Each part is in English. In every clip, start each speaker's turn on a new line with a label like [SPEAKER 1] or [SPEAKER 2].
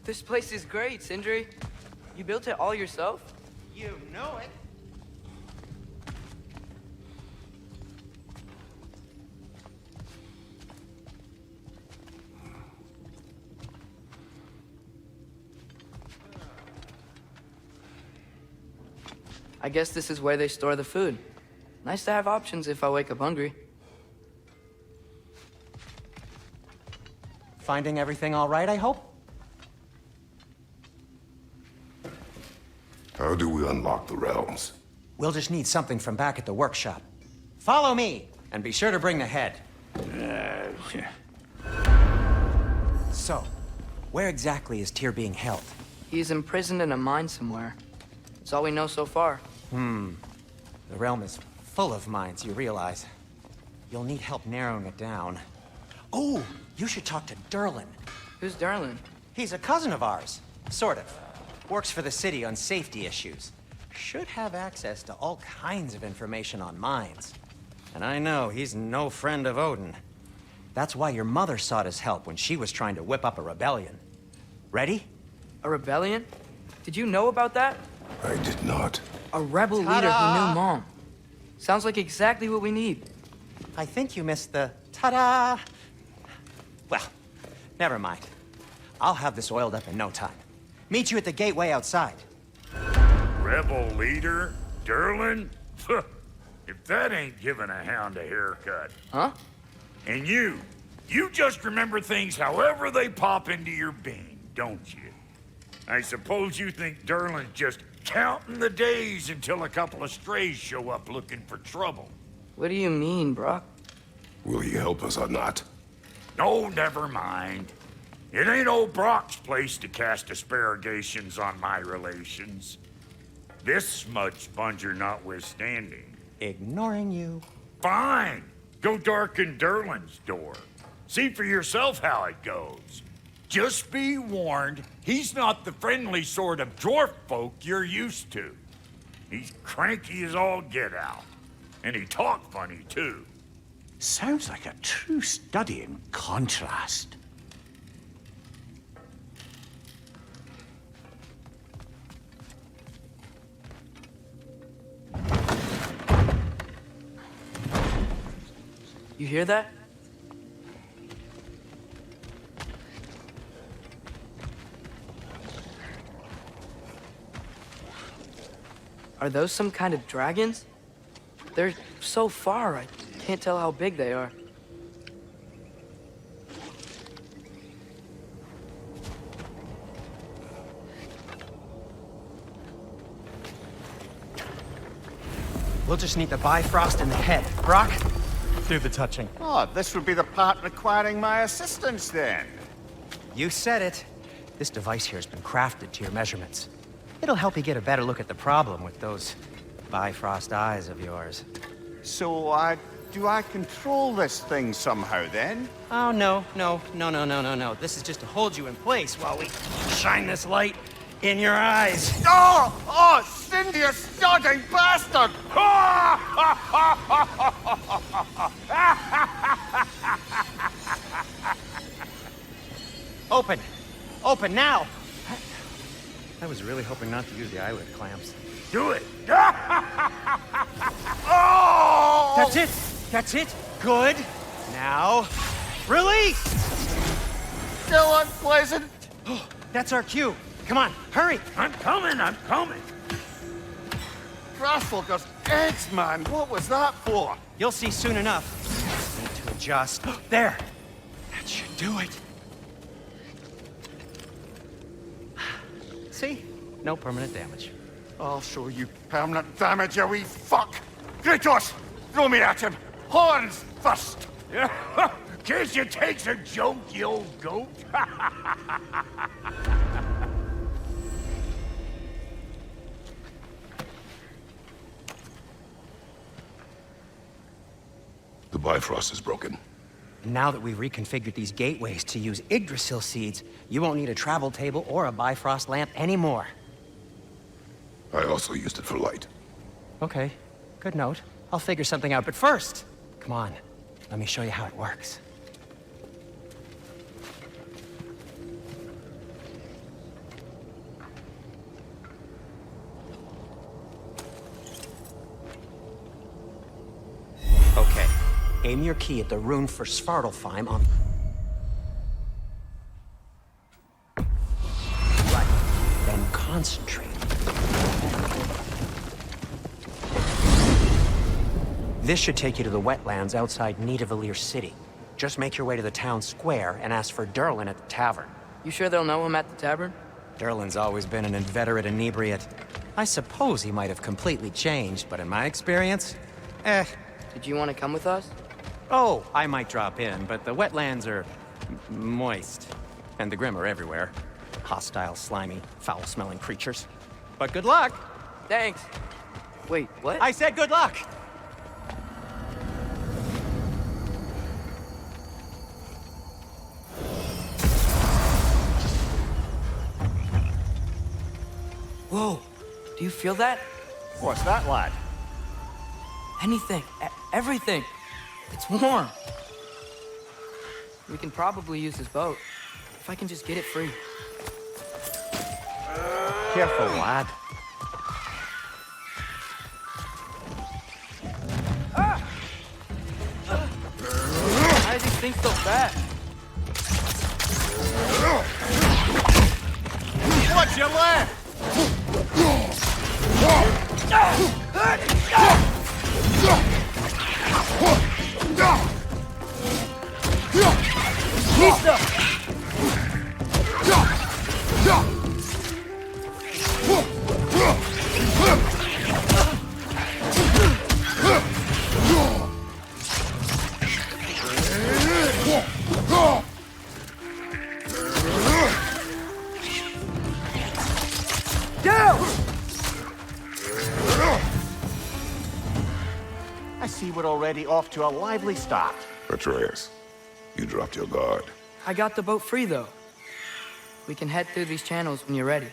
[SPEAKER 1] This place is great, Sindri. You built it all yourself?
[SPEAKER 2] You know it.
[SPEAKER 1] I guess this is where they store the food. Nice to have options if I wake up hungry.
[SPEAKER 3] Finding everything all right, I hope?
[SPEAKER 4] How do we unlock the realms?
[SPEAKER 3] We'll just need something from back at the workshop. Follow me, and be sure to bring the head. So, where exactly is Tyr being held?
[SPEAKER 1] He's imprisoned in a mine somewhere. That's all we know so far.
[SPEAKER 3] The realm is full of mines, you realize. You'll need help narrowing it down. Oh, you should talk to Derlin.
[SPEAKER 1] Who's Darlin?
[SPEAKER 3] He's a cousin of ours. Sort of. Works for the city on safety issues. Should have access to all kinds of information on mines. And I know he's no friend of Odin. That's why your mother sought his help when she was trying to whip up a rebellion. Ready?
[SPEAKER 1] A rebellion? Did you know about that?
[SPEAKER 4] I did not.
[SPEAKER 1] A rebel leader who knew Mom. Sounds like exactly what we need.
[SPEAKER 3] I think you missed the ta-da! Well, never mind. I'll have this oiled up in no time. Meet you at the gateway outside.
[SPEAKER 5] Rebel leader? Derlin? If that ain't giving a hound a haircut.
[SPEAKER 1] Huh?
[SPEAKER 5] And you just remember things however they pop into your being, don't you? I suppose you think Derlin's just counting the days until a couple of strays show up looking for trouble.
[SPEAKER 1] What do you mean, Brock?
[SPEAKER 4] Will you help us or not?
[SPEAKER 5] No, never mind. It ain't old Brock's place to cast asparagations on my relations. This smudge sponger notwithstanding.
[SPEAKER 3] Ignoring you.
[SPEAKER 5] Fine. Go darken Derlin's door. See for yourself how it goes. Just be warned, he's not the friendly sort of dwarf folk you're used to. He's cranky as all get out. And he talk funny, too.
[SPEAKER 2] Sounds like a true study in contrast.
[SPEAKER 1] You hear that? Are those some kind of dragons? They're so far, I can't tell how big they are.
[SPEAKER 3] We'll just need the Bifrost in the head. Brock, do the touching.
[SPEAKER 2] Oh, this would be the part requiring my assistance then.
[SPEAKER 3] You said it. This device here has been crafted to your measurements. It'll help you get a better look at the problem with those Bifrost eyes of yours.
[SPEAKER 2] So, do I control this thing somehow then?
[SPEAKER 3] Oh, no. This is just to hold you in place while we shine this light in your eyes.
[SPEAKER 2] Oh, Cindy, you sodding bastard!
[SPEAKER 3] Open now! I was really hoping not to use the eyelid clamps.
[SPEAKER 5] Do it!
[SPEAKER 2] Oh!
[SPEAKER 3] That's it! Good! Now, release!
[SPEAKER 2] Still unpleasant.
[SPEAKER 3] That's our cue. Come on, hurry!
[SPEAKER 5] I'm coming!
[SPEAKER 2] Grassfuckers, eggs, man. What was that for?
[SPEAKER 3] You'll see soon enough. Need to adjust. There! That should do it. See? No permanent damage.
[SPEAKER 2] I'll show you permanent damage, you wee fuck. Kratos, throw me at him. Horns first.
[SPEAKER 5] Guess you takes a joke, you old goat.
[SPEAKER 4] The Bifrost is broken.
[SPEAKER 3] Now that we've reconfigured these gateways to use Yggdrasil seeds, you won't need a travel table or a Bifrost lamp anymore.
[SPEAKER 4] I also used it for light.
[SPEAKER 3] Okay, good note. I'll figure something out, but first, come on, let me show you how it works. Aim your key at the rune for Svartalfheim on... Right. Then concentrate. This should take you to the wetlands outside Nidavellir City. Just make your way to the town square and ask for Derlin at the tavern.
[SPEAKER 1] You sure they'll know him at the tavern?
[SPEAKER 3] Derlin's always been an inveterate inebriate. I suppose he might have completely changed, but in my experience,
[SPEAKER 1] Did you want to come with us?
[SPEAKER 3] Oh, I might drop in, but the wetlands are moist. And the Grim are everywhere. Hostile, slimy, foul-smelling creatures. But good luck!
[SPEAKER 1] Thanks. Wait, what?
[SPEAKER 3] I said good luck!
[SPEAKER 1] Whoa, do you feel that?
[SPEAKER 5] What's that, lad?
[SPEAKER 1] Anything, everything. It's warm. We can probably use this boat. If I can just get it free.
[SPEAKER 5] Careful, lad.
[SPEAKER 1] Why are these things so fast?
[SPEAKER 5] Watch your left! I see we're already off to a lively start.
[SPEAKER 4] Atreus, you dropped your guard.
[SPEAKER 1] I got the boat free, though. We can head through these channels when you're ready.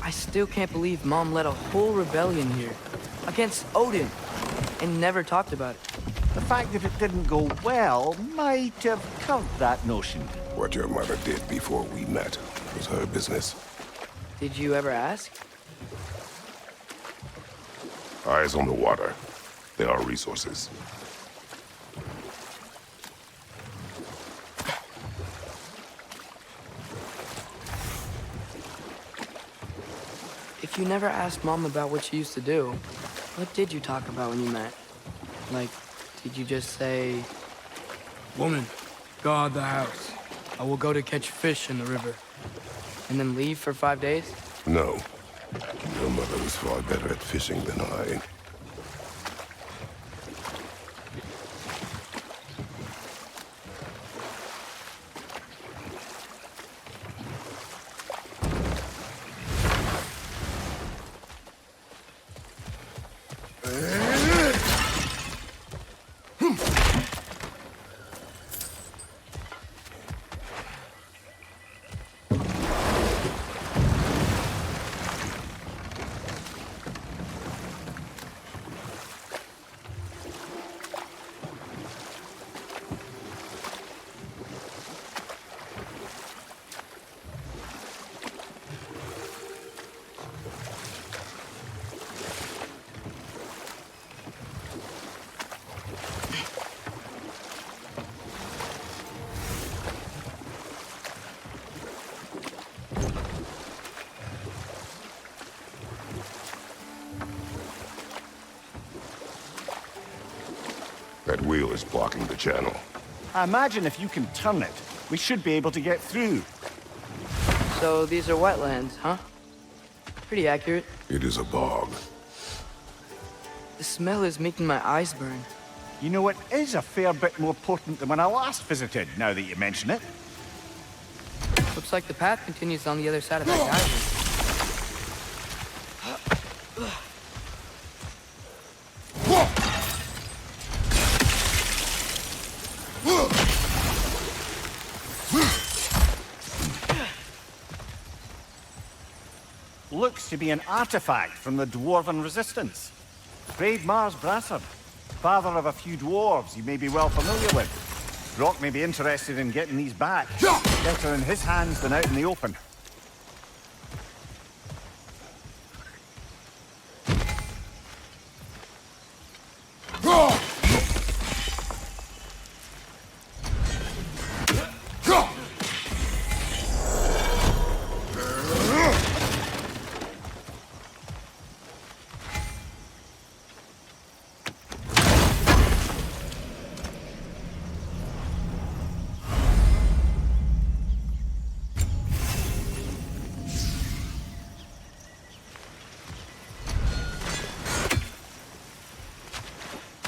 [SPEAKER 1] I still can't believe Mom led a whole rebellion here. Against Odin. And never talked about it.
[SPEAKER 5] The fact that it didn't go well might have killed that notion.
[SPEAKER 4] What your mother did before we met was her business.
[SPEAKER 1] Did you ever ask?
[SPEAKER 4] Eyes on the water. There are resources.
[SPEAKER 1] If you never asked Mom about what she used to do, what did you talk about when you met? Like, did you just say... Woman, guard the house. I will go to catch fish in the river. And then leave for 5 days?
[SPEAKER 4] No. Your mother was far better at fishing than I. That wheel is blocking the channel.
[SPEAKER 5] I imagine if you can turn it, we should be able to get through.
[SPEAKER 1] So these are wetlands, huh? Pretty accurate.
[SPEAKER 4] It is a bog.
[SPEAKER 1] The smell is making my eyes burn.
[SPEAKER 6] You know, it is a fair bit more potent than when I last visited, now that you mention it.
[SPEAKER 1] Looks like the path continues on the other side of that geyser.
[SPEAKER 6] Looks to be an artifact from the Dwarven Resistance. Brave Mars Brassard, father of a few dwarves you may be well familiar with. Brock may be interested in getting these back. Better in his hands than out in the open.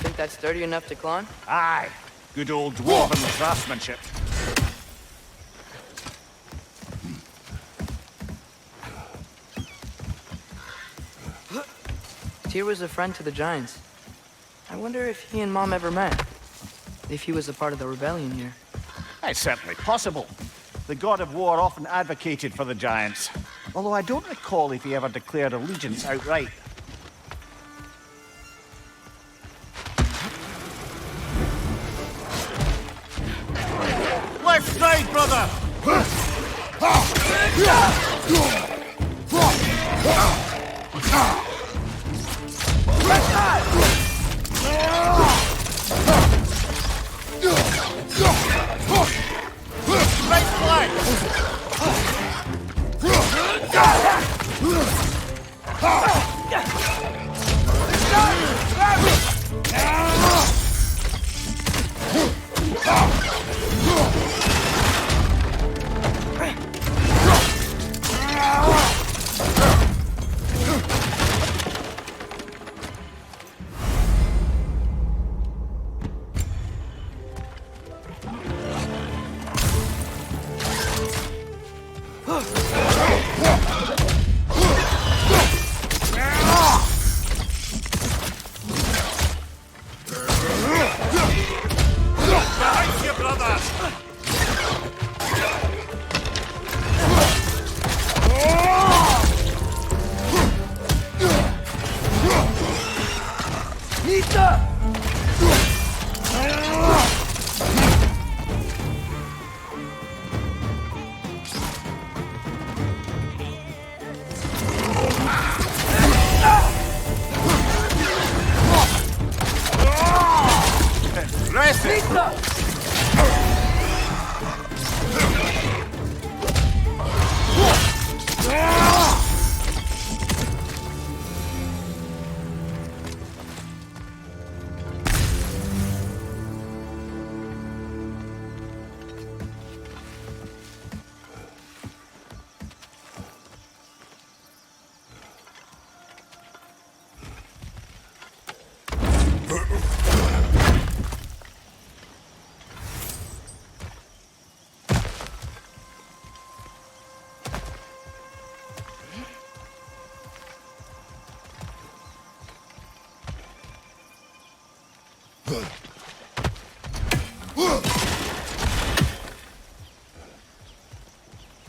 [SPEAKER 1] Think that's sturdy enough to climb?
[SPEAKER 6] Aye, good old Dwarven craftsmanship.
[SPEAKER 1] Tyr was a friend to the Giants. I wonder if he and Mom ever met. If he was a part of the rebellion here.
[SPEAKER 6] It's certainly possible. The god of war often advocated for the Giants. Although I don't recall if he ever declared allegiance outright. Left side, brother! Right flank!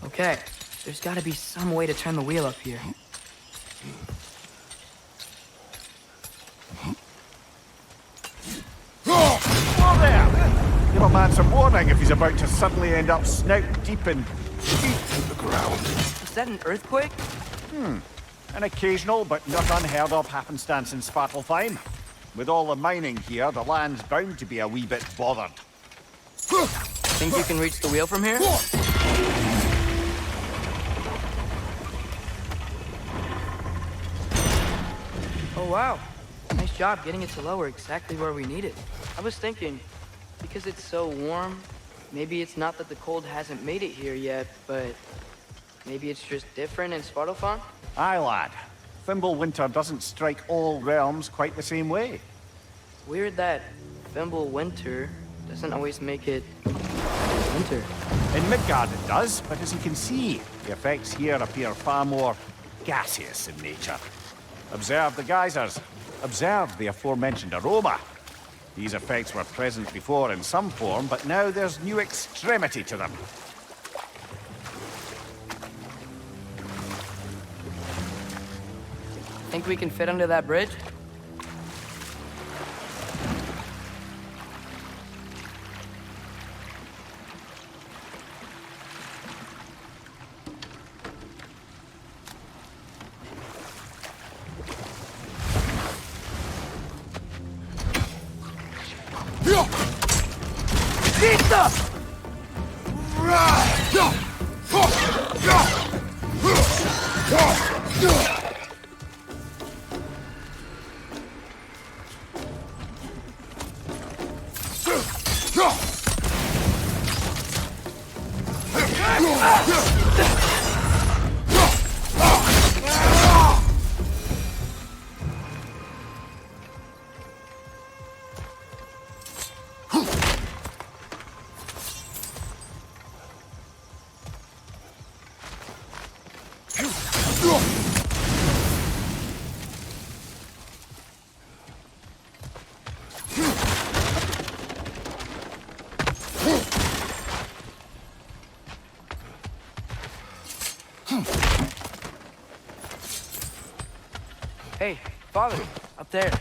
[SPEAKER 1] Okay, there's gotta be some way to turn the wheel up here.
[SPEAKER 6] Whoa there! Give a man some warning if he's about to suddenly end up snout deep in
[SPEAKER 4] The ground.
[SPEAKER 1] Is that an earthquake?
[SPEAKER 6] an occasional but not unheard of happenstance in Svartalfheim. With all the mining here, the land's bound to be a wee bit bothered.
[SPEAKER 1] Think you can reach the wheel from here? Oh wow, nice job getting it to lower exactly where we need it. I was thinking, because it's so warm, maybe it's not that the cold hasn't made it here yet, but maybe it's just different in Svartalfheim?
[SPEAKER 6] Aye, lad. Fimbulwinter doesn't strike all realms quite the same way.
[SPEAKER 1] Weird that Fimbulwinter doesn't always make it winter.
[SPEAKER 6] In Midgard it does, but as you can see, the effects here appear far more gaseous in nature. Observe the geysers. Observe the aforementioned aroma. These effects were present before in some form, but now there's new extremity to them.
[SPEAKER 1] Think we can fit under that bridge? Hey, father, up there.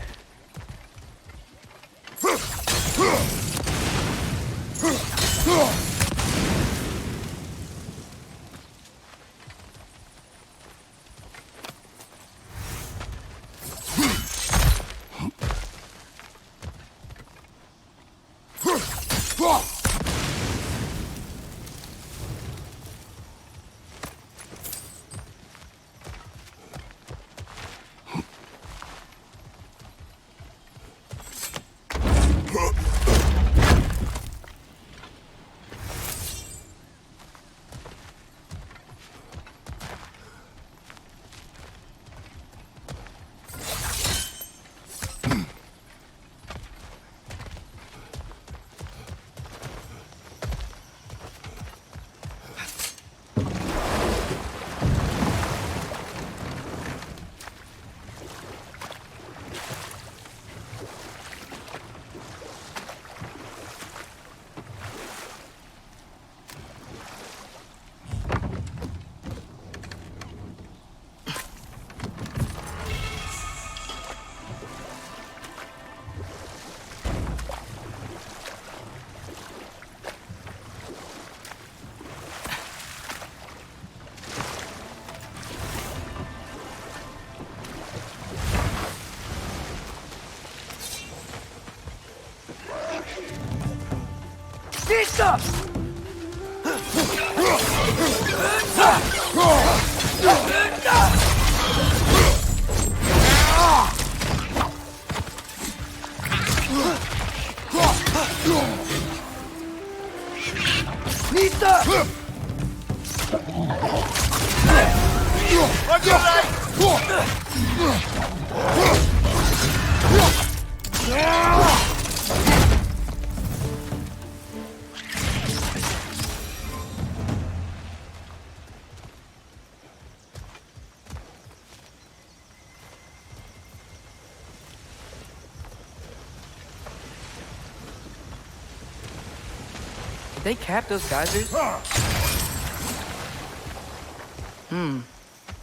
[SPEAKER 1] Did they cap those geysers? I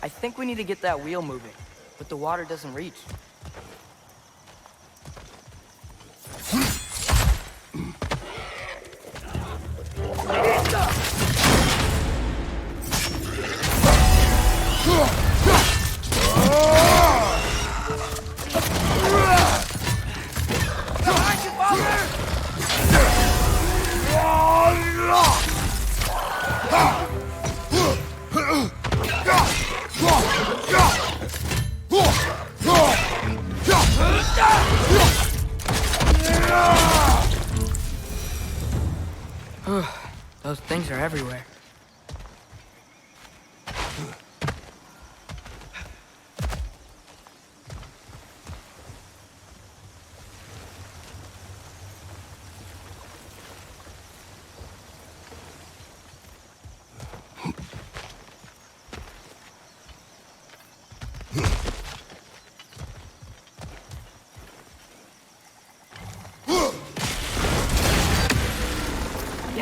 [SPEAKER 1] think we need to get that wheel moving, but the water doesn't reach. Those things are everywhere.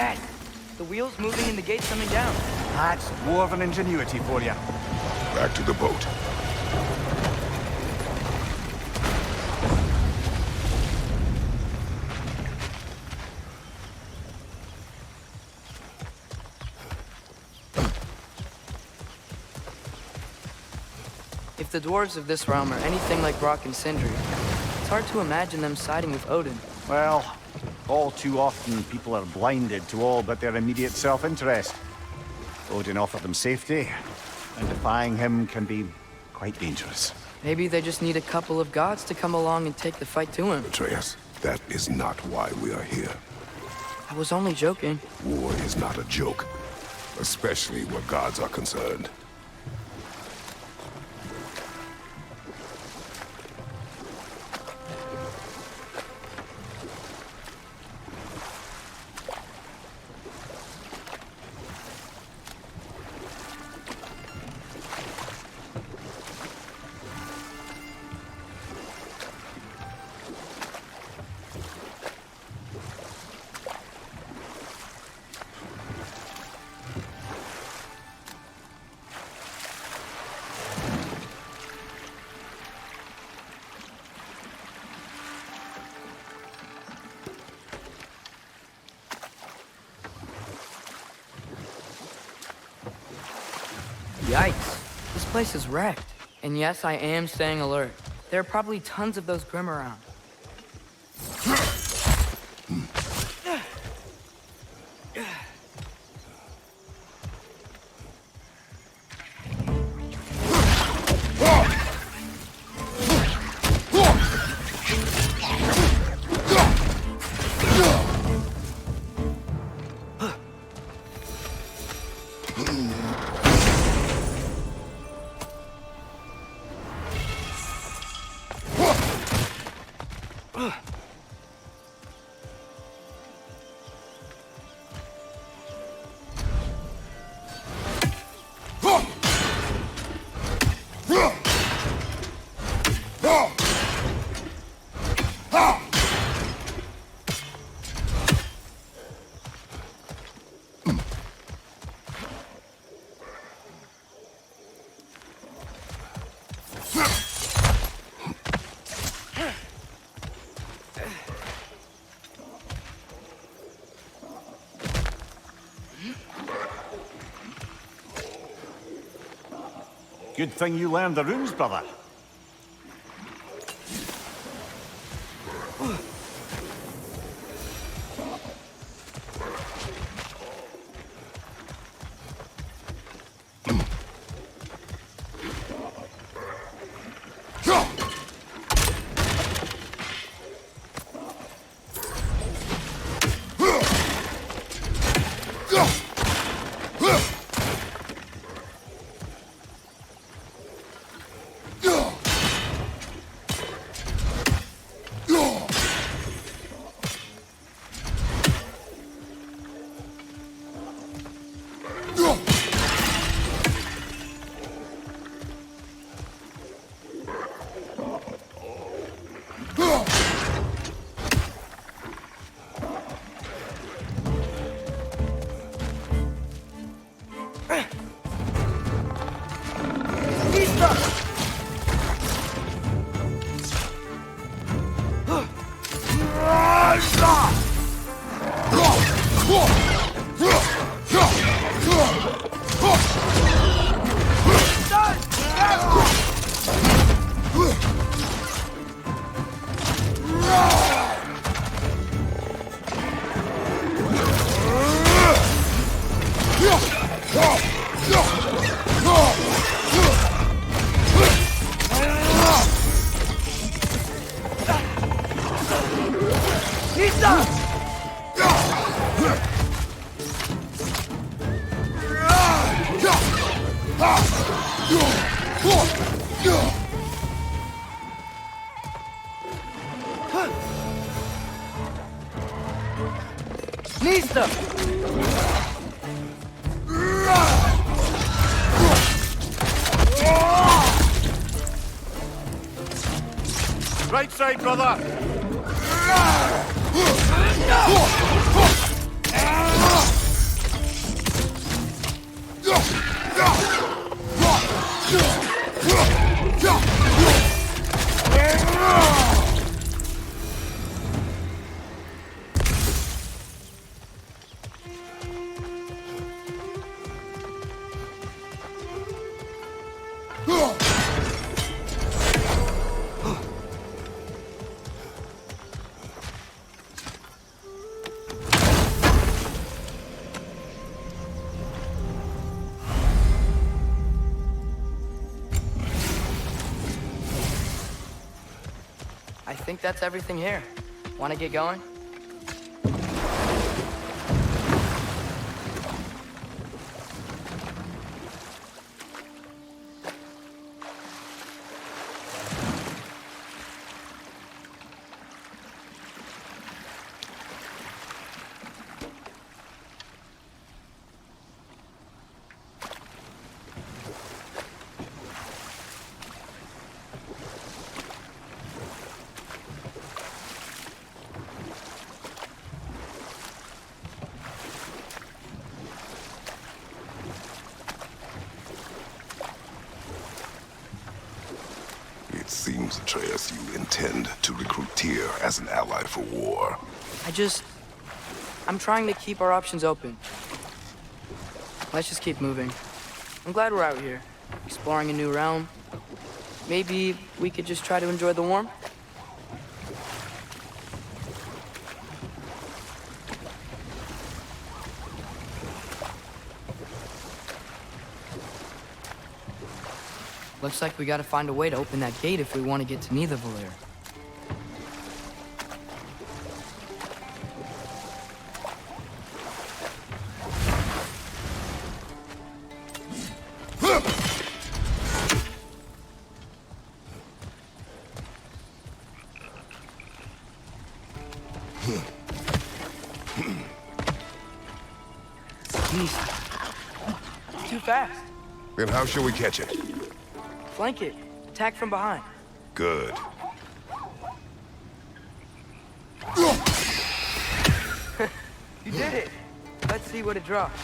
[SPEAKER 1] that? The wheels moving and the gates coming down.
[SPEAKER 6] That's dwarven ingenuity for you.
[SPEAKER 4] Back to the boat.
[SPEAKER 1] If the dwarves of this realm are anything like Brock and Sindri, it's hard to imagine them siding with Odin.
[SPEAKER 6] Well, all too often people are blinded to all but their immediate self-interest. Odin offered them safety, and defying him can be quite dangerous.
[SPEAKER 1] Maybe they just need a couple of gods to come along and take the fight to him.
[SPEAKER 4] Atreus, that is not why we are here.
[SPEAKER 1] I was only joking.
[SPEAKER 4] War is not a joke, especially where gods are concerned.
[SPEAKER 1] Yikes. This place is wrecked. And yes, I am staying alert. There are probably tons of those Grim around.
[SPEAKER 6] Good thing you learned the runes, brother. Right side, brother!
[SPEAKER 1] I think that's everything here. Want to get going?
[SPEAKER 4] It seems, Atreus, you intend to recruit Tyr as an ally for war.
[SPEAKER 1] I'm trying to keep our options open. Let's just keep moving. I'm glad we're out here, exploring a new realm. Maybe we could just try to enjoy the warmth? Looks like we gotta find a way to open that gate if we want to get to Nidavellir. Jeez. Too fast.
[SPEAKER 4] Then how shall we catch it?
[SPEAKER 1] Flank it. Attack from behind.
[SPEAKER 4] Good.
[SPEAKER 1] You did it. Let's see what it drops.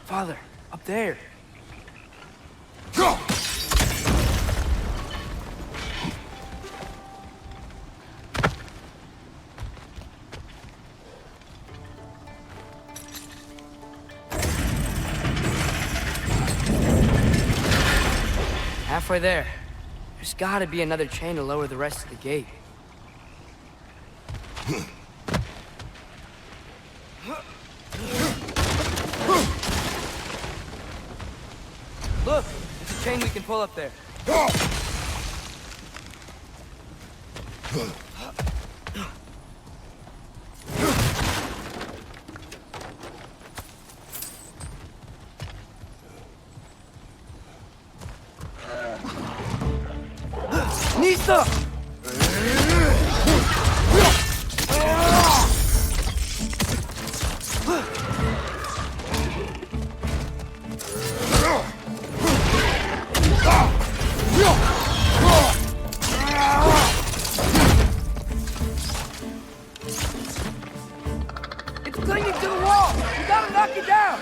[SPEAKER 1] Father, up there. Halfway there. There's gotta be another chain to lower the rest of the gate. Look, there's a chain we can pull up there. Nista! It's clinging to the wall! You gotta knock it down!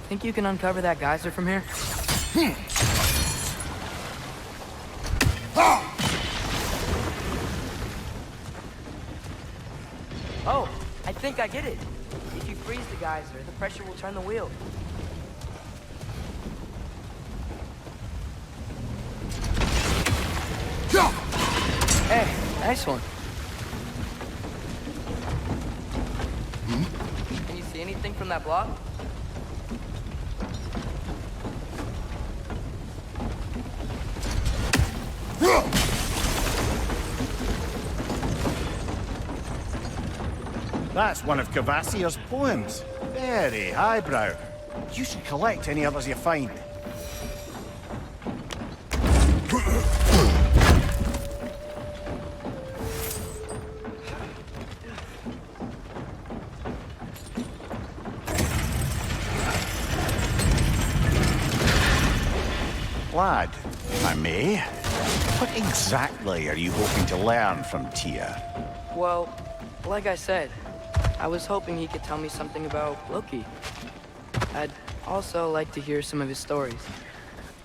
[SPEAKER 1] Think you can uncover that geyser from here? Oh, I think I get it. If you freeze the geyser, the pressure will turn the wheel. Hey, nice one. Can you see anything from that block?
[SPEAKER 6] That's one of Cavassier's poems. Very highbrow. You should collect any others you find. Lad, if I may, what exactly are you hoping to learn from Tia?
[SPEAKER 1] Well, like I said, I was hoping he could tell me something about Loki. I'd also like to hear some of his stories.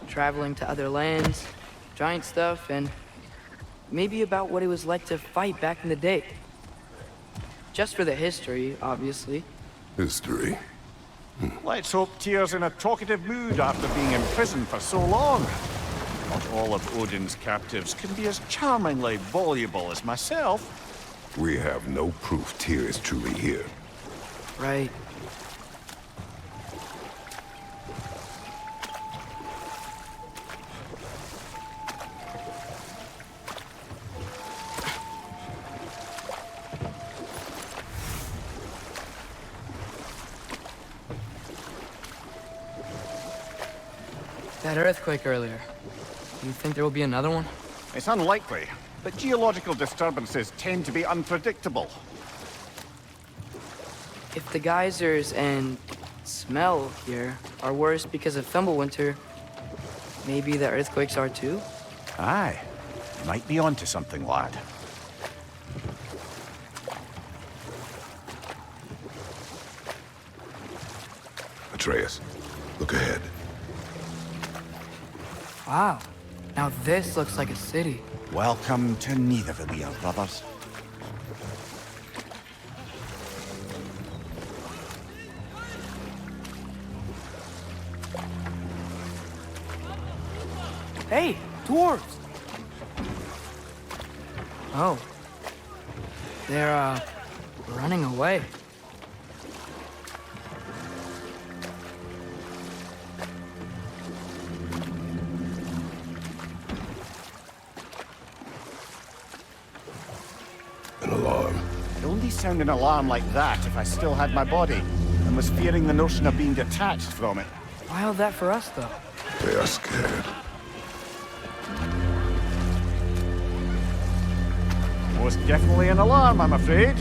[SPEAKER 1] Traveling to other lands, giant stuff, and maybe about what it was like to fight back in the day. Just for the history, obviously.
[SPEAKER 4] History.
[SPEAKER 6] Let's hope Tyr's in a talkative mood after being in prison for so long. Not all of Odin's captives can be as charmingly voluble as myself.
[SPEAKER 4] We have no proof Tyr is truly here.
[SPEAKER 1] Right. That earthquake earlier. Do you think there will be another one?
[SPEAKER 6] It's unlikely, but geological disturbances tend to be unpredictable.
[SPEAKER 1] If the geysers and smell here are worse because of Fimbulwinter, maybe the earthquakes are too?
[SPEAKER 6] Aye, might be onto something, lad.
[SPEAKER 4] Atreus, look ahead.
[SPEAKER 1] Wow. Now this looks like a city.
[SPEAKER 6] Welcome to Nidavellir, brothers.
[SPEAKER 1] Hey, dwarves! Oh. They're, running away.
[SPEAKER 4] An alarm.
[SPEAKER 6] I'd only sound an alarm like that if I still had my body, and was fearing the notion of being detached from it.
[SPEAKER 1] Why all that for us, though?
[SPEAKER 4] They are scared.
[SPEAKER 6] Most definitely an alarm, I'm afraid.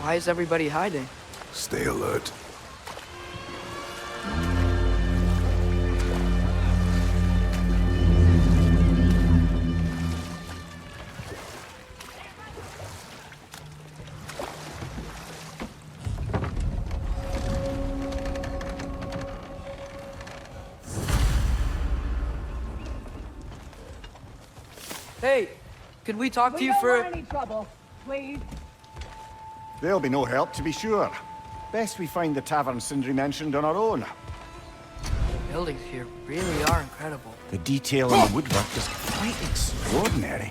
[SPEAKER 1] Why is everybody hiding?
[SPEAKER 4] Stay alert.
[SPEAKER 1] Hey, could we talk to you
[SPEAKER 7] don't
[SPEAKER 1] for...
[SPEAKER 7] want any trouble, please.
[SPEAKER 6] There'll be no help, to be sure. Best we find the tavern Sindri mentioned on our own.
[SPEAKER 1] The buildings here really are incredible.
[SPEAKER 6] The detail in the woodwork is quite extraordinary.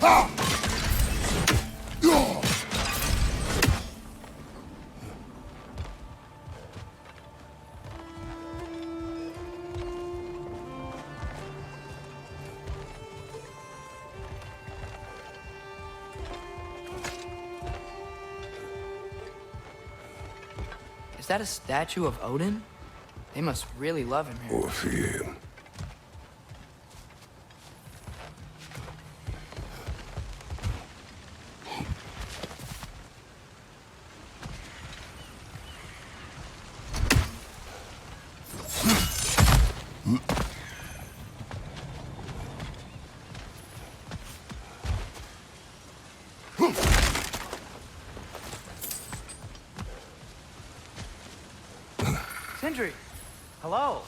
[SPEAKER 1] Is that a statue of Odin? They must really love him here.
[SPEAKER 4] Or fear him.
[SPEAKER 1] Sindri!
[SPEAKER 3] Hello.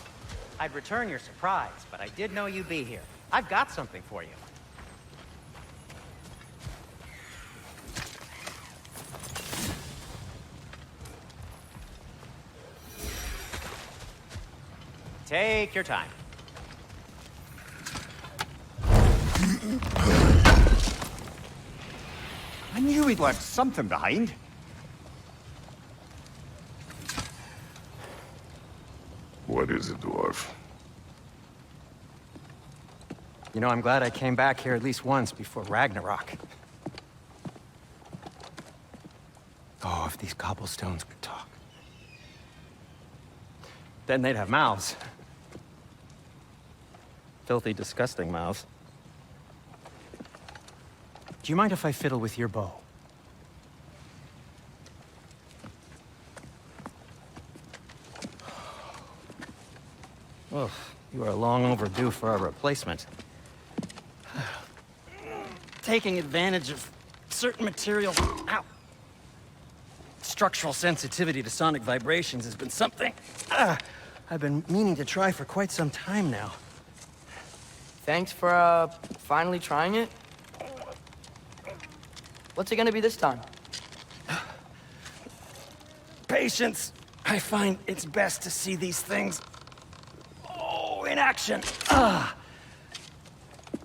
[SPEAKER 3] I'd return your surprise, but I did know you'd be here. I've got something for you. Take your time.
[SPEAKER 6] I knew we'd left something behind.
[SPEAKER 4] What is it, dwarf?
[SPEAKER 3] You know, I'm glad I came back here at least once before Ragnarok. Oh, if these cobblestones could talk. Then they'd have mouths. Filthy, disgusting mouths. Do you mind if I fiddle with your bow? Oh, You are long overdue for a replacement. Taking advantage of certain materials. Ow. Structural sensitivity to sonic vibrations has been something I've been meaning to try for quite some time now.
[SPEAKER 1] Thanks for, finally trying it. What's it gonna be this time?
[SPEAKER 3] Patience. I find it's best to see these things, in action.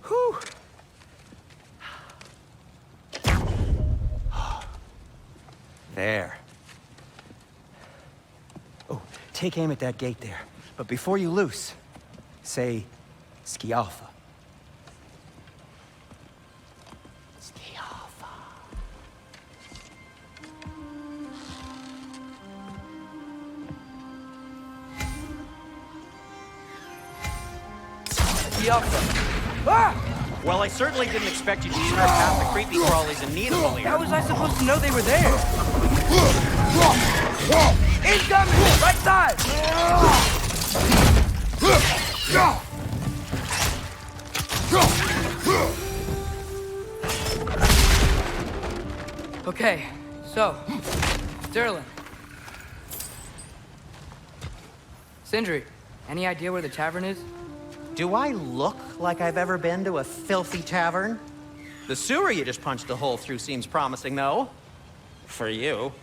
[SPEAKER 3] Whew. There. Oh, take aim at that gate there. But before you loose, say, Skialfa. Skialfa. Well, I certainly didn't expect you to smash half the creepy crawlies in Needle here.
[SPEAKER 1] How was I supposed to know they were there? Incoming! Right side! Okay, so, Sterling. Sindri, any idea where the tavern is?
[SPEAKER 3] Do I look like I've ever been to a filthy tavern? The sewer you just punched a hole through seems promising, though. For you.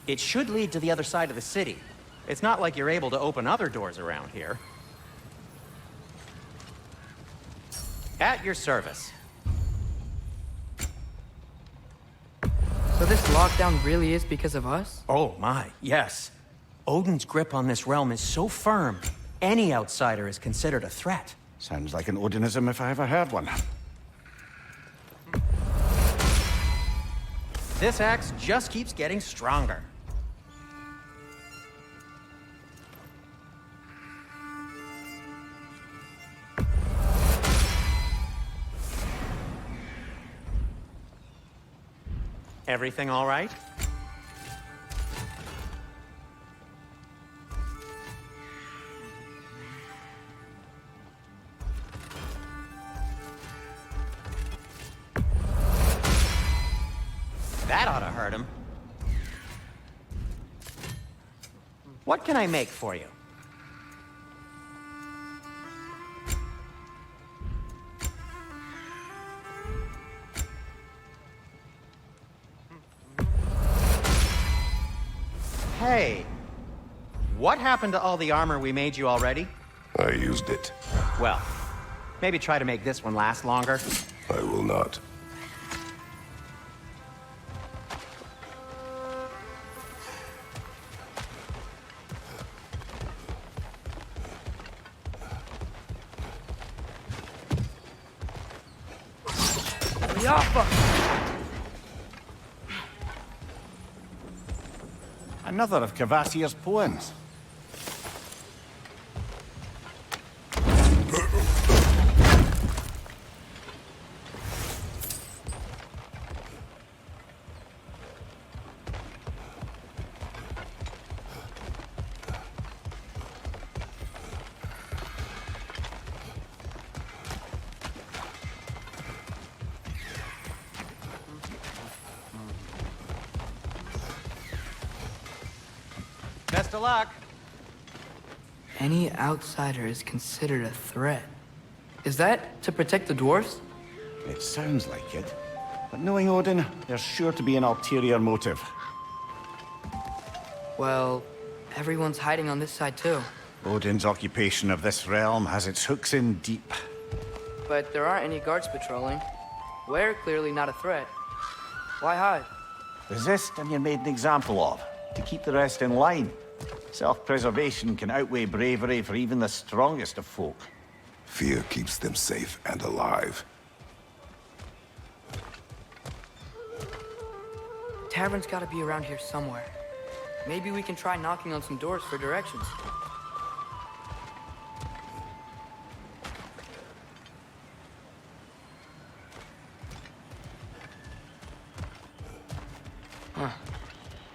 [SPEAKER 3] It should lead to the other side of the city. It's not like you're able to open other doors around here. At your service.
[SPEAKER 1] So this lockdown really is because of us?
[SPEAKER 3] Oh my, yes. Odin's grip on this realm is so firm, any outsider is considered a threat.
[SPEAKER 6] Sounds like an Odinism if I ever heard one.
[SPEAKER 3] This axe just keeps getting stronger. Everything all right? That ought to hurt him. What can I make for you? Hey, what happened to all the armor we made you already?
[SPEAKER 4] I used it.
[SPEAKER 3] Well, maybe try to make this one last longer.
[SPEAKER 4] I will not.
[SPEAKER 6] Another of Kvasir's poems.
[SPEAKER 3] Best of luck.
[SPEAKER 1] Any outsider is considered a threat. Is that to protect the dwarves?
[SPEAKER 6] It sounds like it. But knowing Odin, there's sure to be an ulterior motive.
[SPEAKER 1] Well, everyone's hiding on this side too.
[SPEAKER 6] Odin's occupation of this realm has its hooks in deep.
[SPEAKER 1] But there aren't any guards patrolling. We're clearly not a threat. Why hide?
[SPEAKER 6] Resist and you're made an example of, to keep the rest in line. Self-preservation can outweigh bravery for even the strongest of folk.
[SPEAKER 4] Fear keeps them safe and alive.
[SPEAKER 1] Tavern's gotta be around here somewhere. Maybe we can try knocking on some doors for directions. Huh.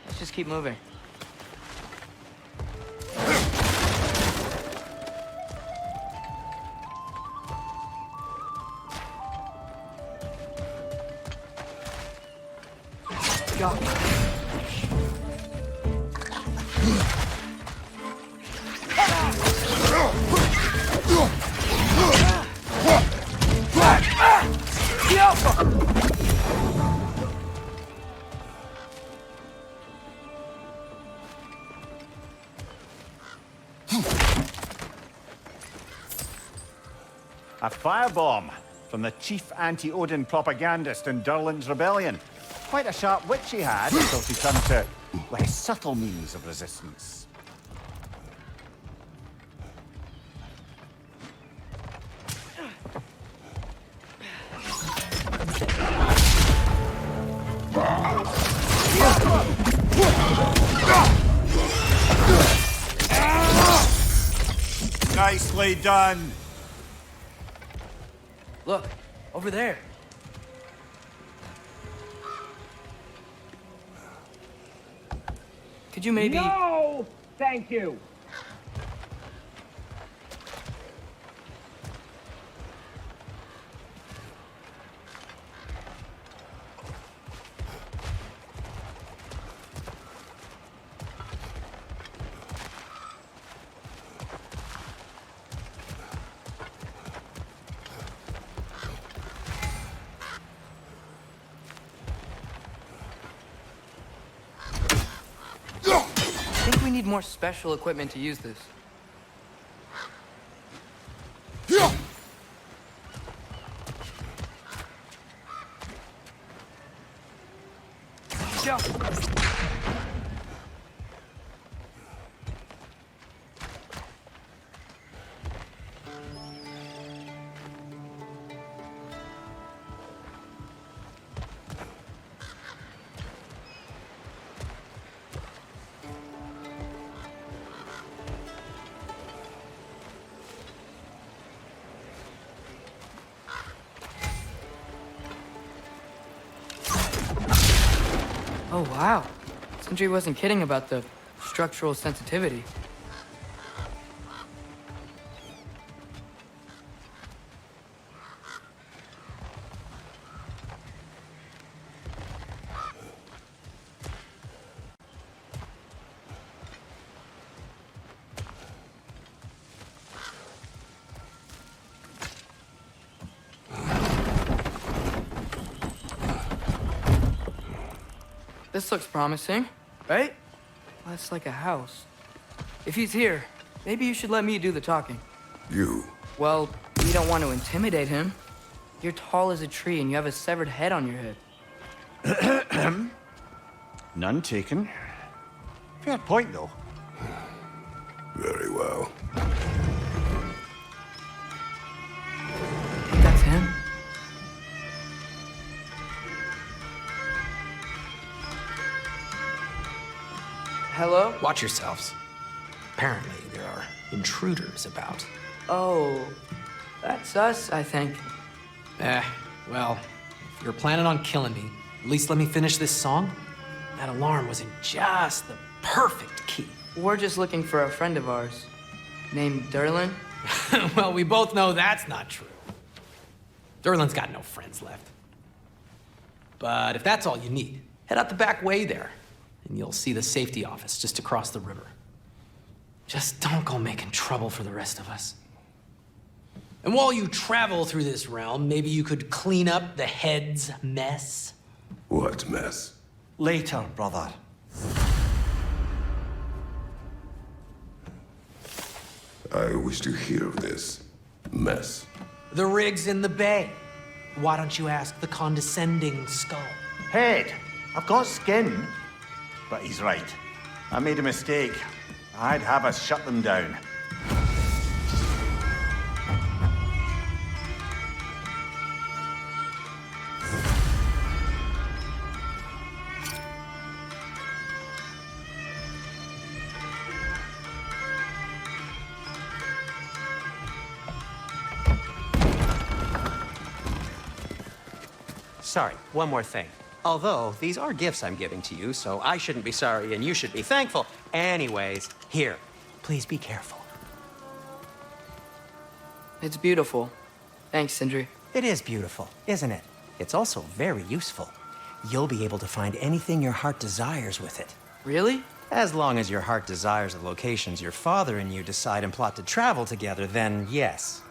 [SPEAKER 1] Let's just keep moving.
[SPEAKER 6] A firebomb from the chief anti-Odin propagandist in Durland's rebellion. Quite a sharp wit she had until she turned to less subtle means of resistance. Nicely done.
[SPEAKER 1] Look, over there. Could you maybe...
[SPEAKER 7] No! Thank you.
[SPEAKER 1] I think we need more special equipment to use this. Go. Oh, wow. Sindri wasn't kidding about the structural sensitivity. This looks promising, right? Well, that's like a house. If he's here, maybe you should let me do the talking.
[SPEAKER 4] You.
[SPEAKER 1] Well, we don't want to intimidate him. You're tall as a tree and you have a severed head on your head.
[SPEAKER 6] None taken. Fair point, though.
[SPEAKER 4] Very well.
[SPEAKER 1] Think that's him? Hello?
[SPEAKER 8] Watch yourselves. Apparently, there are intruders about.
[SPEAKER 1] Oh, that's us, I think.
[SPEAKER 8] Well, if you're planning on killing me, at least let me finish this song. That alarm was in just the perfect key.
[SPEAKER 1] We're just looking for a friend of ours named Durland.
[SPEAKER 8] Well, we both know that's not true. Durland's got no friends left. But if that's all you need, head out the back way there, and you'll see the safety office just across the river. Just don't go making trouble for the rest of us. And while you travel through this realm, maybe you could clean up the head's mess.
[SPEAKER 4] What mess?
[SPEAKER 6] Later, brother.
[SPEAKER 4] I wish to hear of this mess.
[SPEAKER 8] The rig's in the bay. Why don't you ask the condescending skull?
[SPEAKER 6] Head, I've got skin. But he's right. I made a mistake. I'd have us shut them down.
[SPEAKER 3] Sorry, one more thing. Although, these are gifts I'm giving to you, so I shouldn't be sorry and you should be thankful. Anyways, here, please be careful.
[SPEAKER 1] It's beautiful. Thanks, Sindri.
[SPEAKER 3] It is beautiful, isn't it? It's also very useful. you'll be able to find anything your heart desires with it.
[SPEAKER 1] Really?
[SPEAKER 3] As long as your heart desires the locations your father and you decide and plot to travel together, then yes.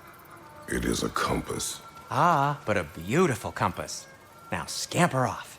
[SPEAKER 4] It is a compass.
[SPEAKER 3] Ah, but a beautiful compass. Now scamper off.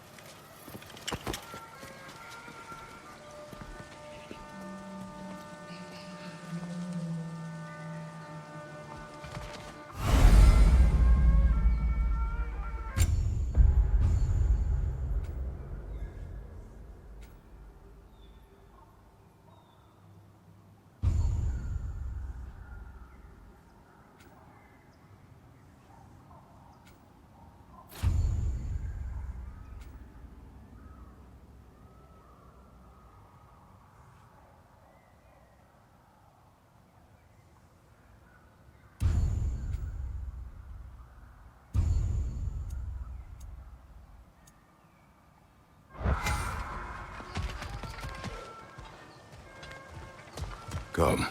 [SPEAKER 4] Come.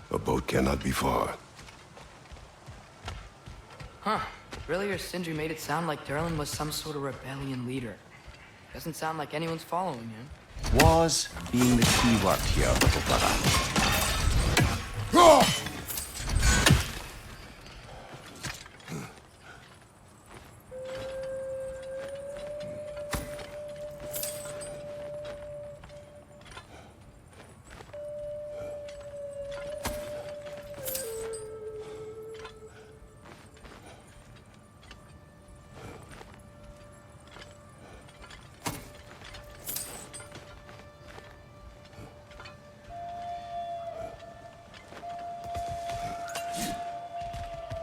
[SPEAKER 4] A boat cannot be far.
[SPEAKER 1] Huh. Earlier, Sindri made it sound like Durlin was some sort of rebellion leader. Doesn't sound like anyone's following him.
[SPEAKER 6] Was being the key word here, little brother.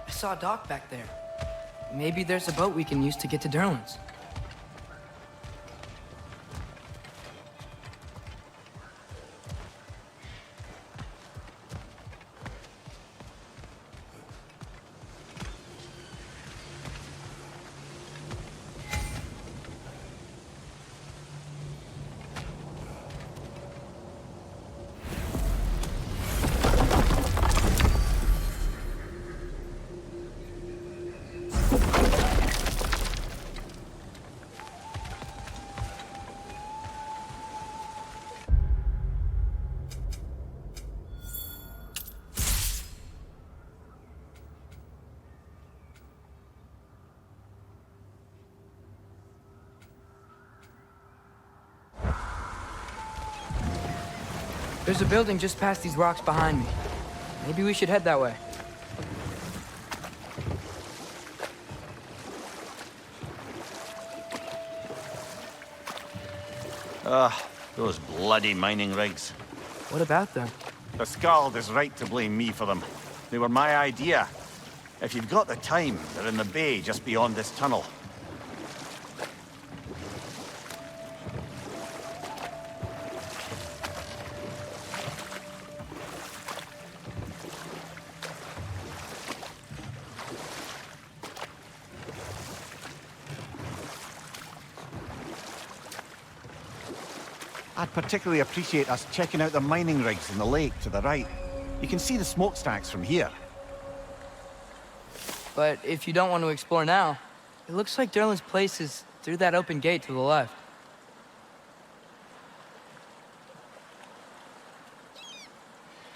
[SPEAKER 1] I saw a dock back there. Maybe there's a boat we can use to get to Durlin's. There's a building just past these rocks behind me. Maybe we should head that way.
[SPEAKER 6] Those bloody mining rigs.
[SPEAKER 1] What about them?
[SPEAKER 6] The Skald is right to blame me for them. They were my idea. If you've got the time, they're in the bay just beyond this tunnel. I'd particularly appreciate us checking out the mining rigs in the lake to the right. You can see the smokestacks from here.
[SPEAKER 1] But if you don't want to explore now, it looks like Durlin's place is through that open gate to the left.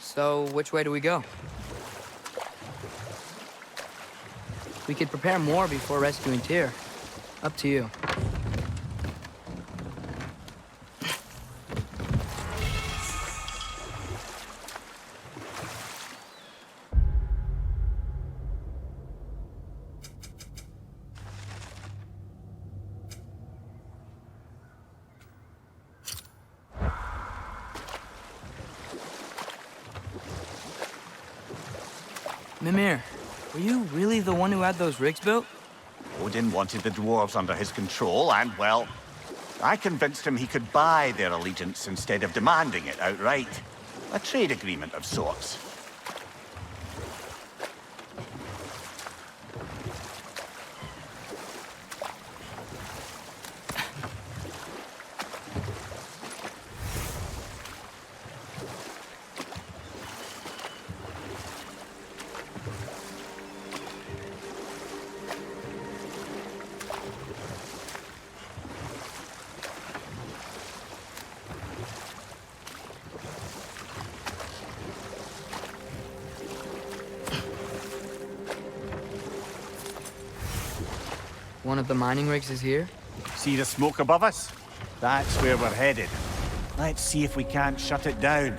[SPEAKER 1] So, which way do we go? We could prepare more before rescuing Tyr. Up to you. Mimir, were you really the one who had those rigs built?
[SPEAKER 6] Odin wanted the dwarves under his control, and, well, I convinced him he could buy their allegiance instead of demanding it outright. A trade agreement of sorts.
[SPEAKER 1] one of the mining rigs is here?
[SPEAKER 6] See the smoke above us? That's where we're headed. Let's see if we can't shut it down.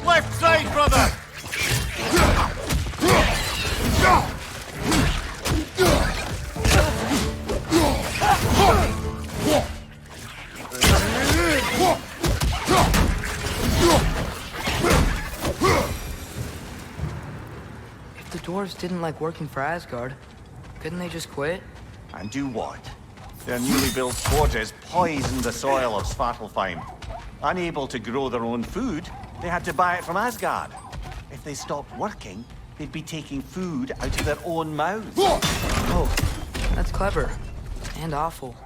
[SPEAKER 6] Left side, brother!
[SPEAKER 1] If the dwarves didn't like working for Asgard, couldn't they just quit?
[SPEAKER 6] And do what? Their newly built forges poisoned the soil of Svartalfheim. Unable to grow their own food, they had to buy it from Asgard. If they stopped working, they'd be taking food out of their own mouths.
[SPEAKER 1] Oh, that's clever. And awful.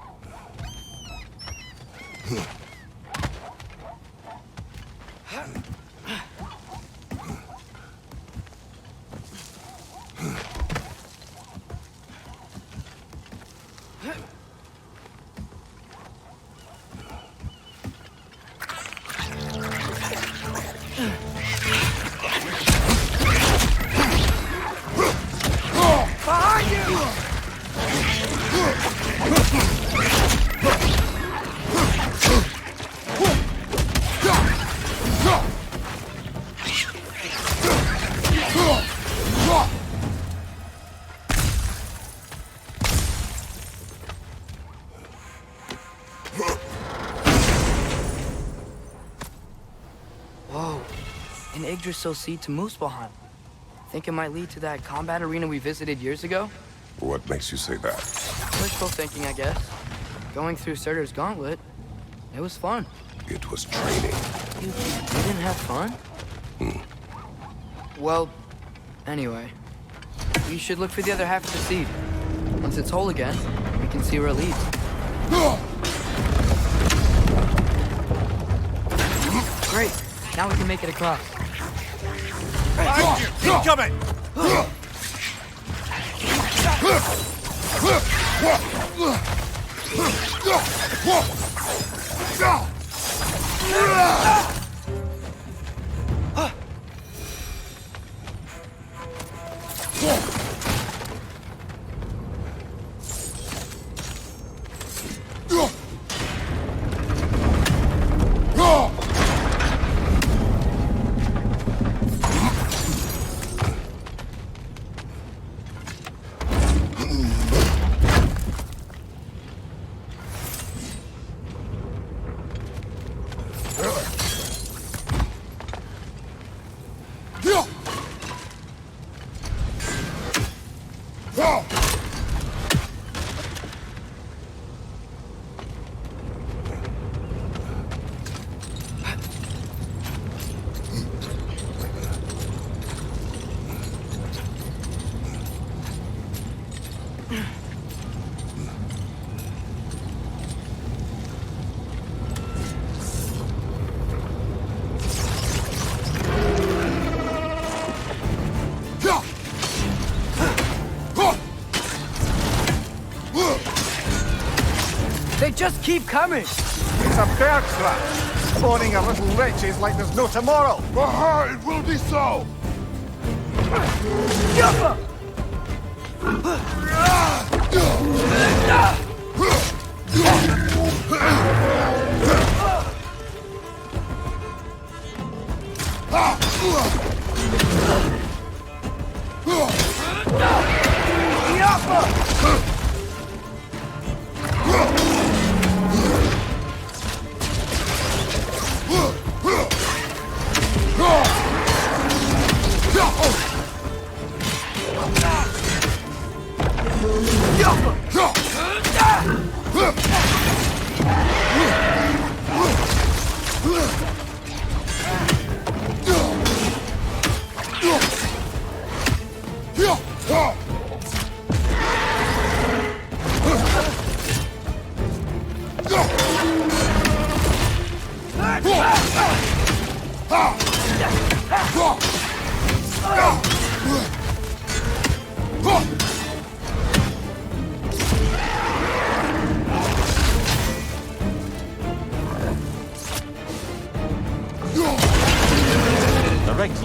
[SPEAKER 1] Whoa, an Yggdrasil seed to Muspelheim. Think it might lead to that combat arena we visited years ago?
[SPEAKER 4] What makes you say that?
[SPEAKER 1] Wishful thinking, I guess. Going through Surtur's gauntlet, it was fun.
[SPEAKER 4] It was training.
[SPEAKER 1] You didn't have fun? Well, anyway. We should look for the other half of the seed. Once it's whole again, we can see where it leads. Great. Now we can make it across.
[SPEAKER 6] Keep coming!
[SPEAKER 1] They just keep coming!
[SPEAKER 6] It's a bear trap! Spawning a little wretches like there's no tomorrow!
[SPEAKER 4] For her, it will be so!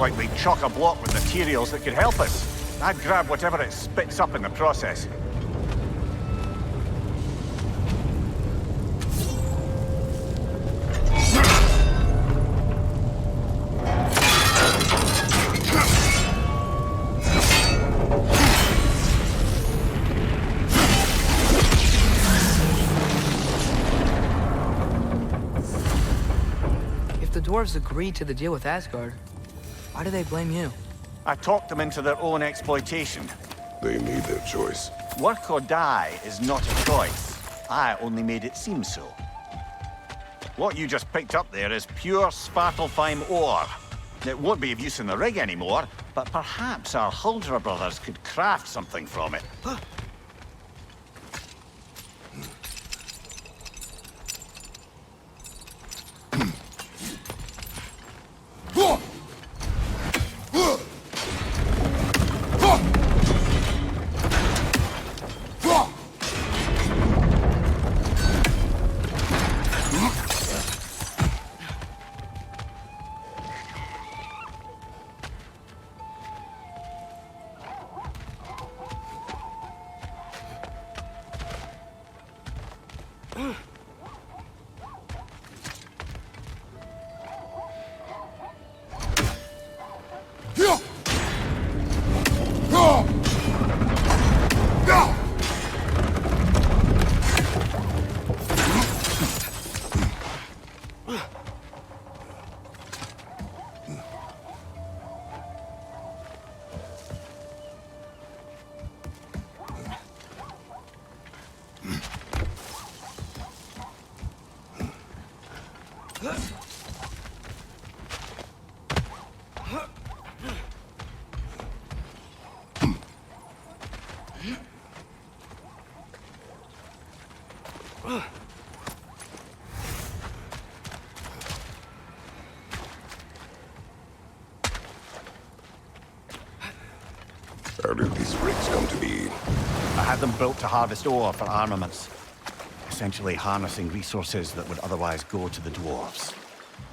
[SPEAKER 6] like they chock-a-block with materials that could help us. I'd grab whatever it spits up in the process.
[SPEAKER 1] If the dwarves agreed to the deal with Asgard, why do they blame you?
[SPEAKER 6] I talked them into their own exploitation.
[SPEAKER 4] They made their choice.
[SPEAKER 6] Work or die is not a choice. I only made it seem so. What you just picked up there is pure Svartalfheim ore. It won't be of use in the rig anymore, but perhaps our Huldra brothers could craft something from it.
[SPEAKER 4] How did these rigs come to be?
[SPEAKER 6] I had them built to harvest ore for armaments. Essentially harnessing resources that would otherwise go to the dwarves.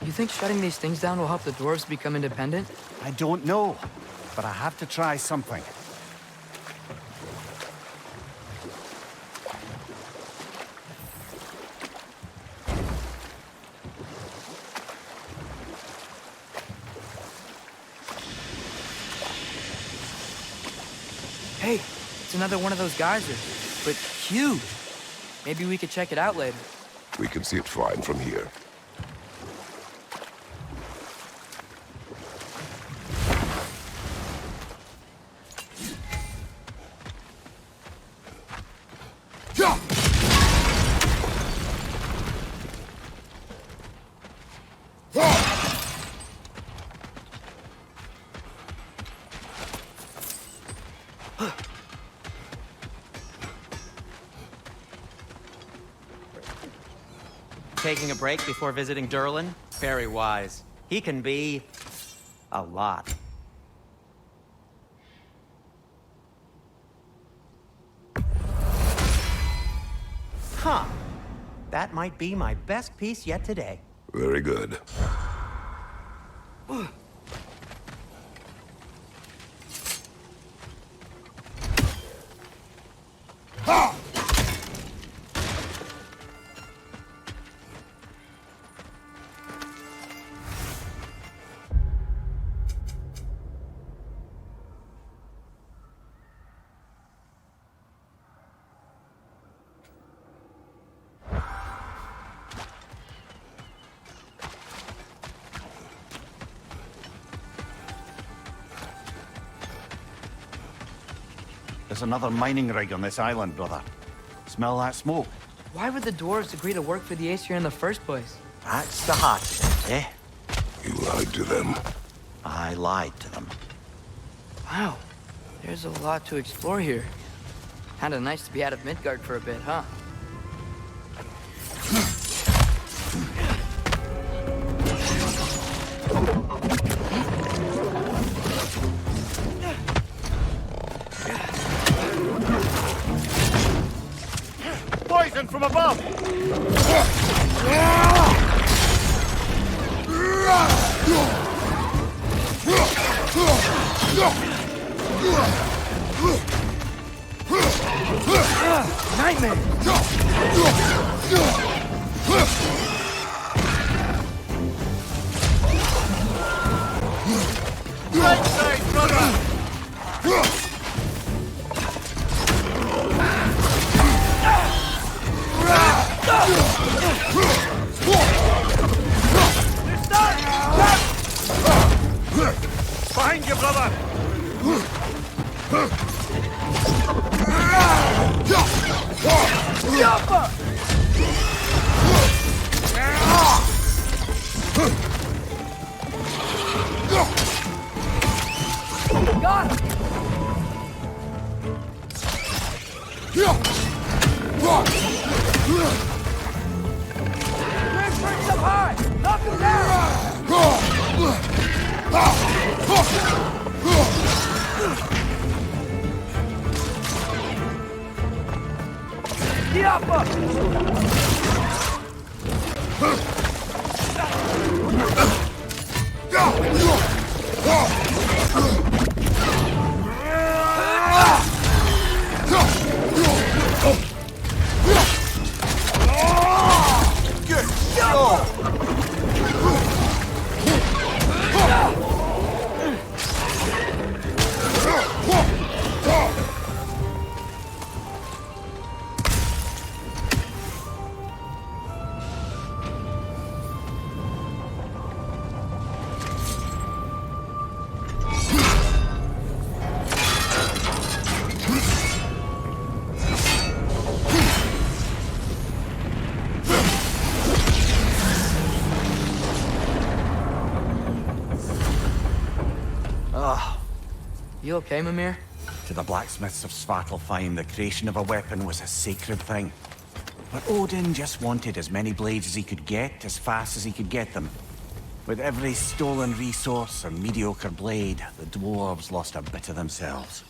[SPEAKER 1] You think shutting these things down will help the dwarves become independent?
[SPEAKER 6] I don't know, but I have to try something.
[SPEAKER 1] Hey, it's another one of those geysers, but huge. Maybe we could check it out later.
[SPEAKER 4] We can see it fine from here.
[SPEAKER 3] Taking a break before visiting Durlin? Very wise. He can be... a lot. Huh. That might be my best piece yet today.
[SPEAKER 4] Very good.
[SPEAKER 6] There's another mining rig on this island, brother. Smell that smoke?
[SPEAKER 1] Why would the dwarves agree to work for the Aesir in the first place?
[SPEAKER 6] That's the heart of it, eh?
[SPEAKER 4] You lied to them.
[SPEAKER 6] I lied to them.
[SPEAKER 1] Wow, there's a lot to explore here. Kinda nice to be out of Midgard for a bit, huh?
[SPEAKER 6] Poison from above! Right side, brother! Behind you, brother!
[SPEAKER 1] Got him! Rick, bring him high! Knock him down! Diapa! You okay, Mimir?
[SPEAKER 6] To the blacksmiths of Svartalfheim, the creation of a weapon was a sacred thing. But Odin just wanted as many blades as he could get, as fast as he could get them. With every stolen resource or mediocre blade, the dwarves lost a bit of themselves.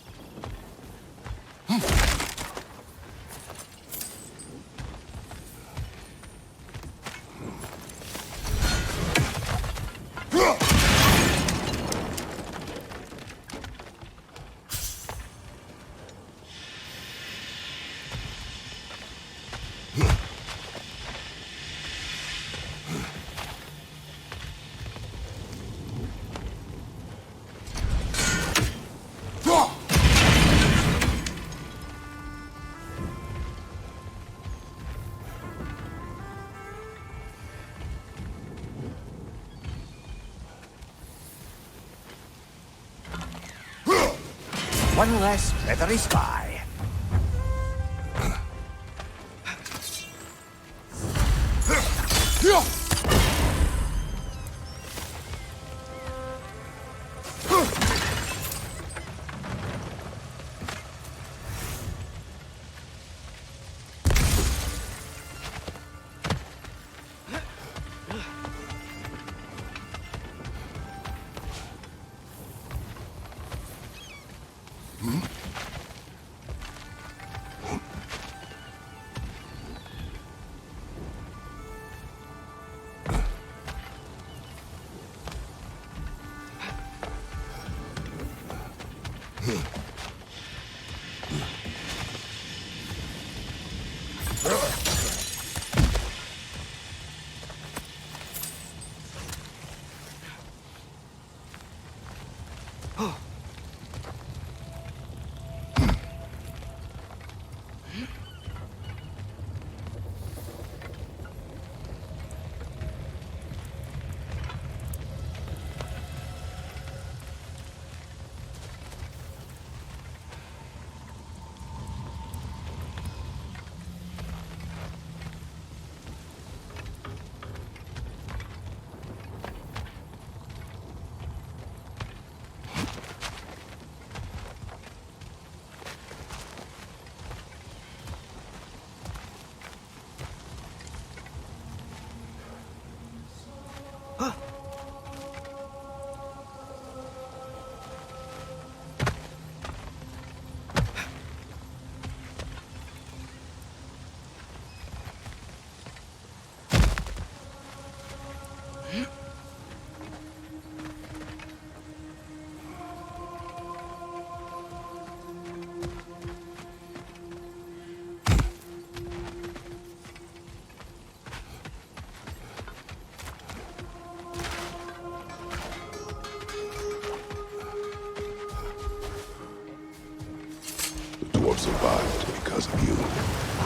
[SPEAKER 6] One less feathery spy.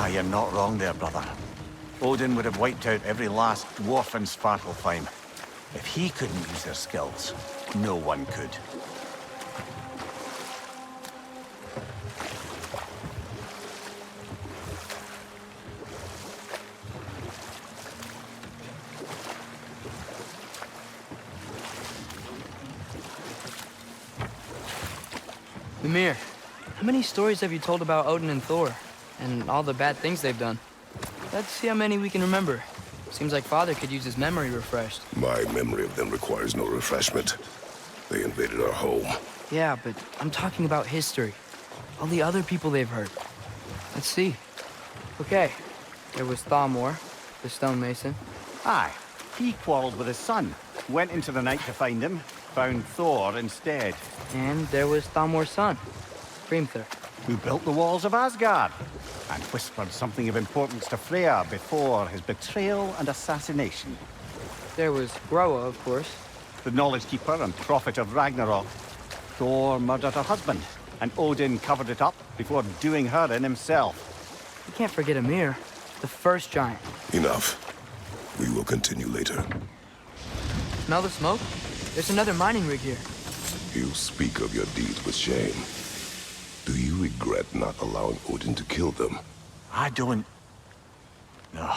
[SPEAKER 6] Ah, you're not wrong there, brother. Odin would have wiped out every last dwarf in Svartalfheim. If he couldn't use their skills, no one could.
[SPEAKER 1] Mimir, how many stories have you told about Odin and Thor? And all the bad things they've done? Let's see how many we can remember. Seems like Father could use his memory refreshed.
[SPEAKER 4] My memory of them requires no refreshment. They invaded our home.
[SPEAKER 1] Yeah, but I'm talking about history. All the other people they've hurt. Let's see. Okay, there was Thalmor, the stonemason.
[SPEAKER 6] Aye, he quarreled with his son. Went into the night to find him, found Thor instead.
[SPEAKER 1] And there was Thalmor's son, Hrimthur.
[SPEAKER 6] Who built the walls of Asgard and whispered something of importance to Freya before his betrayal and assassination.
[SPEAKER 1] There was Groa, of course.
[SPEAKER 6] The knowledge keeper and prophet of Ragnarok. Thor murdered her husband, and Odin covered it up before doing her in himself.
[SPEAKER 1] You can't forget Ymir, the first giant.
[SPEAKER 4] Enough. We will continue later.
[SPEAKER 1] Smell the smoke? There's another mining rig here.
[SPEAKER 4] You speak of your deeds with shame. Do you regret not allowing Odin to kill them?
[SPEAKER 6] I don't... No.